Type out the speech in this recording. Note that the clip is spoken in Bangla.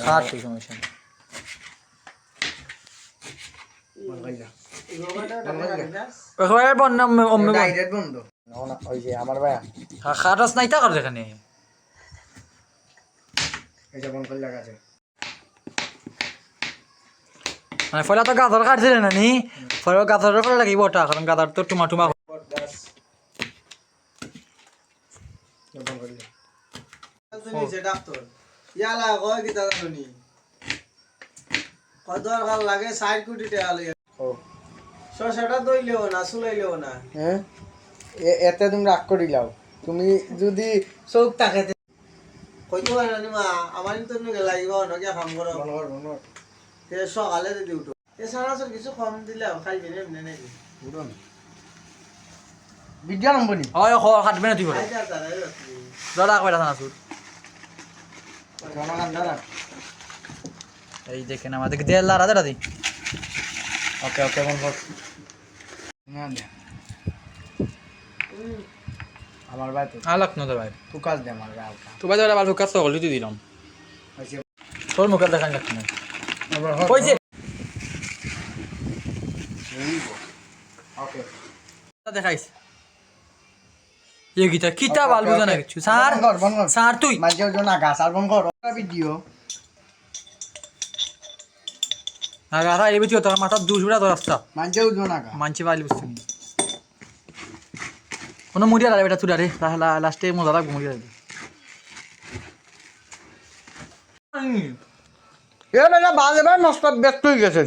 খাট ঠিক সমস্যা নেই। একেবারে বন্ধ অম্মে ডাইরেক্ট বন্ধ না ওই যে আমার ভাই খাটাস নাই তা করে এখানে এই যে বন্ধ লাগা আছে মানে ফলে তো গাদর কাটছিলেন না নি ফলে গাদরের ফলে লাগিব ওটা কারণ গাদর তো টুমা টুমা বন্ধ করে তুমি যে ডাক্তার ইয়ালা কয় কি দাদা শুনি কত আর লাগে 60 কোটি টাকা লাগে ও শশাটা দইলেও না সুলাইলেও না হ্যাঁ এতে তুমি রাগ করে লাও তুমি যদি চোখ তাকাতে কইতে পারে না মা আমার তো নিয়ে লাগিব না কি কাম করো তে সকালে যদি উঠো এছাড়া কিছু কম দিলে খাইবে না এমনি নাকি উড়ন বিজ্ঞান অম্বনি হয় কাটবে না তুই বলে খাইতে তারা দাদা কয়টা জানা সুর জনগণ দাদা এই দেখেন আমাদের দেড় লাখ দাদা দি ওকে ওকে বন্ধ না আমার ভাই তো আলাক না ভাই তুই কাজ দে আমার ভাই তো ভাই দাদা ভালো কাজ তো হলো তুই দিলাম আচ্ছা তোর মুখে দেখান লাগছে না আবার ওই যে ওকে দেখাইস এই গীতা কিতা ভালো জানা কিছু স্যার বন্ধ কর স্যার তুই মাঝে জন গাছ আর বন্ধ কর ভিডিও আগা রা এই ভিডিও তোর মাথা দুশোটা তোর রাস্তা মাঝে জন আগা মানছি পাইলি বুঝতে নি কোনো মুড়িয়া দাঁড়াবে এটা তুই রে লাস্টে মজা লাগবে মুড়িয়া দাঁড়াবে এ বেটা বাজে ভাই নষ্ট ব্যস্ত হয়ে গেছে